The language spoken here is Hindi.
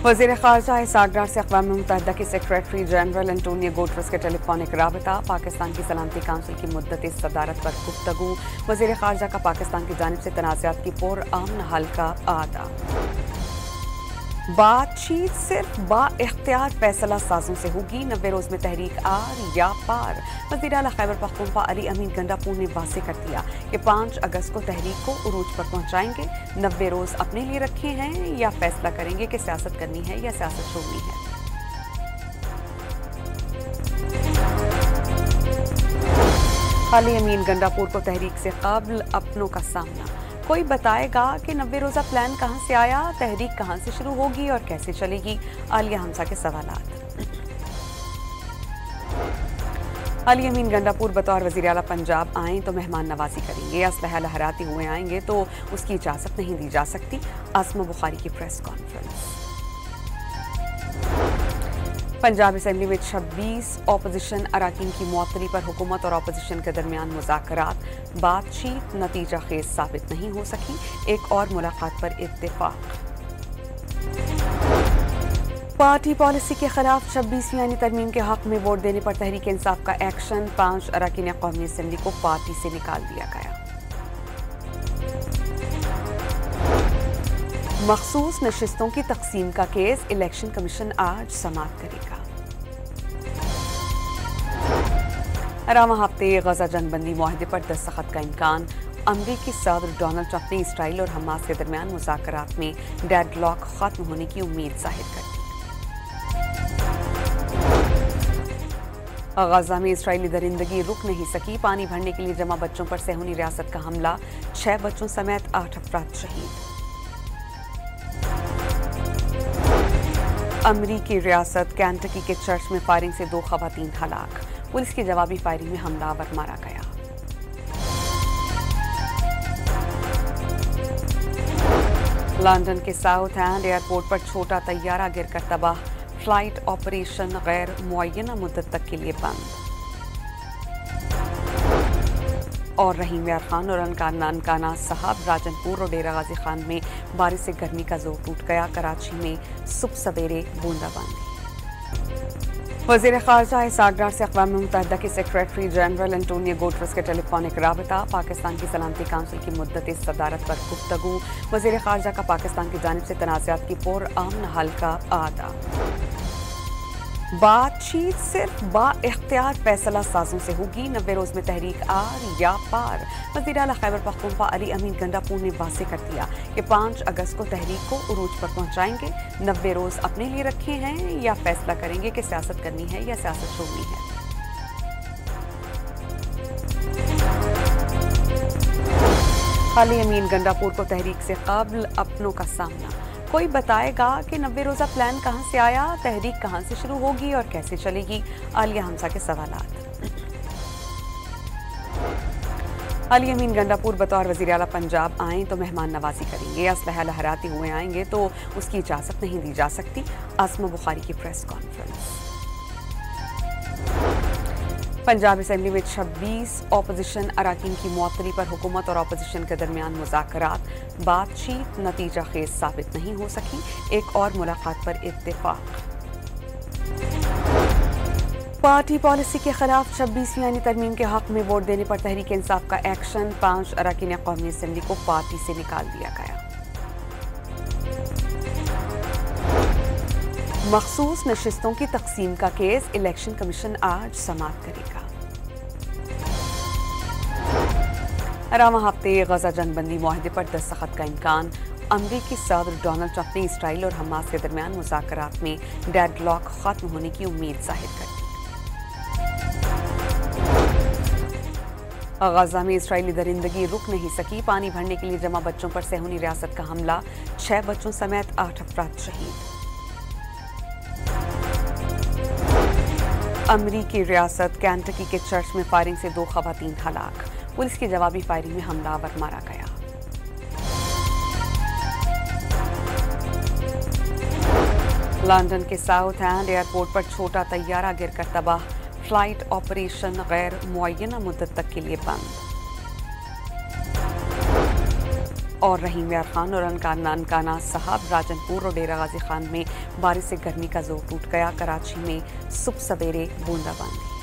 वज़ीर ख़ारजा इसहाक़ डार से अक़वाम मुत्तहिदा के सेक्रेटरी जनरल एंटोनियो गुटेरेस के टेलीफोनिक राबता। पाकिस्तान की सलामती काउंसिल की मुद्दत सदारत पर गुफ्तगू। वज़ीर ख़ारजा का पाकिस्तान की जानिब से तनाज़ात की पुरअमन हल का आदा। बातचीत सिर्फ बाइख्तियार फैसला साजों से होगी। 90 रोज में तहरीक आर या पार। वज़ीर आला खैबर पख्तूनख्वा अली अमीन गंडापुर ने वाज़ेह कर दिया कि 5 अगस्त को तहरीक को उरूज पर पहुंचाएंगे। 90 रोज अपने लिए रखे हैं या फैसला करेंगे कि सियासत करनी है या सियासत छोड़नी है। अली अमीन गंडापुर को तहरीक से कब्ल अपनों का सामना। कोई बताएगा कि 90 रोज़ा प्लान कहां से आया, तहरीक कहां से शुरू होगी और कैसे चलेगी। आलिया हमजा के सवालात। अली अमीन गंडापुर बतौर वज़ीर आला पंजाब आएँ तो मेहमान नवाजी करेंगे। असलहा लहराते हुए आएंगे तो उसकी इजाज़त नहीं दी जा सकती। आज़मा बुखारी की प्रेस कॉन्फ्रेंस। पंजाब असम्बली में 26 अपोजिशन अराकीन की मुअत्तली पर हुकूमत और अपोजिशन के दरमियान मुज़ाकरात। बातचीत नतीजा खेज साबित नहीं हो सकी। एक और मुलाकात पर इत्तेफाक। पार्टी पॉलिसी के खिलाफ 26वीं आईनी तरमीम के हक में वोट देने पर तहरीक इंसाफ का एक्शन। 5 अराकीन कौमी असम्बली को पार्टी से निकाल दिया गया। मखसूस नशिस्तों की तकसीम का केस इलेक्शन कमीशन आज समाप्त करेगा। रवां हफ्ते गजा जंगबंदी मुआहदे पर दस्तखत का इम्कान। अमरीकी सदर डोनाल्ड ट्रंप ने इसराइल और हमास के दरमियान मुज़ाकरात में डेडलॉक खत्म होने की उम्मीद जाहिर कर दी। गजा में इसराइली दरिंदगी रुक नहीं सकी। पानी भरने के लिए जमा बच्चों पर सेहूनी रियासत का हमला। 6 बच्चों समेत 8 अफराद शहीद। अमरीकी रियासत कैंटकी के चर्च में फायरिंग से 2 खवातीन हलाक। पुलिस की जवाबी फायरिंग में हमलावर मारा गया। लंदन के साउथ एंड एयरपोर्ट पर छोटा तैयारा गिरकर तबाह। फ्लाइट ऑपरेशन गैर मुअय्यना मुद्दत तक के लिए बंद। और रहीम यार खान और ननकाना साहब राजनपुर और डेरा गाजी खान में बारिश से गर्मी का जोर टूट गया। कराची में सुबह सवेरे बूंदाबांदी। वज़ीर ख़ारजा इसहाक़ डार से अक़वाम मुत्तहिदा के सेक्रेटरी जनरल एंटोनियो गुटेरेस के टेलीफोनिक राबता। पाकिस्तान की सलामती काउंसिल की मुद्दत सदारत पर गुफ्तगू। वज़ीर ख़ारजा का पाकिस्तान की जानिब से तनाज़ात की पुरअमन हल का आदा। बातचीत सिर्फ बाइख्तियार फैसला साजों से होगी। 90 रोज में तहरीक आर या पार। वज़ीर आला खैबर पख्तूनख्वा अली अमीन गंडापुर ने वाज़ेह कर दिया कि 5 अगस्त को तहरीक को उरूज पर पहुंचाएंगे। 90 रोज अपने लिए रखे हैं या फैसला करेंगे कि सियासत करनी है या सियासत छोड़नी है। अली अमीन गंडापुर को तहरीक से कब्ल अपनों का सामना। कोई बताएगा कि 90 रोज़ा प्लान कहां से आया, तहरीक कहां से शुरू होगी और कैसे चलेगी। आलिया हमजा के सवालात। अली अमीन गंडापुर बतौर वज़ीर आला पंजाब आएँ तो मेहमान नवाजी करेंगे। असलहा लहराते हुए आएंगे तो उसकी इजाज़त नहीं दी जा सकती। आज़मा बुखारी की प्रेस कॉन्फ्रेंस। पंजाब असम्बली में 26 अपोजिशन अराकीन की मुअत्तली पर हुकूमत और अपोजिशन के दरमियान मुज़ाकरात। बातचीत नतीजा खेज साबित नहीं हो सकी। एक और मुलाकात पर इत्तेफाक। पार्टी पॉलिसी के खिलाफ 26वीं आईनी तरमीम के हक में वोट देने पर तहरीक इंसाफ का एक्शन। 5 अराकीन कौमी असम्बली को पार्टी से निकाल दिया गया। मखसूस नशिस्तों की तकसीम का केस इलेक्शन कमीशन आज समाप्त करेगा। रवां हफ्ते गजा जंगबंदी मुआहदे पर दस्तखत का इम्कान। अमरीकी सदर डोनाल्ड ट्रंप ने इसराइल और हमास के दरमियान मुज़ाकरात में डेडलॉक खत्म होने की उम्मीद जाहिर कर दी। गजा में इसराइली दरिंदगी रुक नहीं सकी। पानी भरने के लिए जमा बच्चों पर सेहूनी रियासत का हमला। 6 बच्चों समेत 8 अफराद शहीद। अमरीकी रियासत कैंटकी के चर्च में फायरिंग से 2 खवातीन हलाक। पुलिस की जवाबी फायरिंग में हमलावर मारा गया। लंदन के साउथ एंड एयरपोर्ट पर छोटा तैयारा गिरकर तबाह। फ्लाइट ऑपरेशन गैर मुअय्यना मुद्दत तक के लिए बंद। और रहीम यार खान और ननकाना साहब राजनपुर और डेरा गाजी खान में बारिश से गर्मी का जोर टूट गया। कराची में सुबह सवेरे बूंदाबांदी।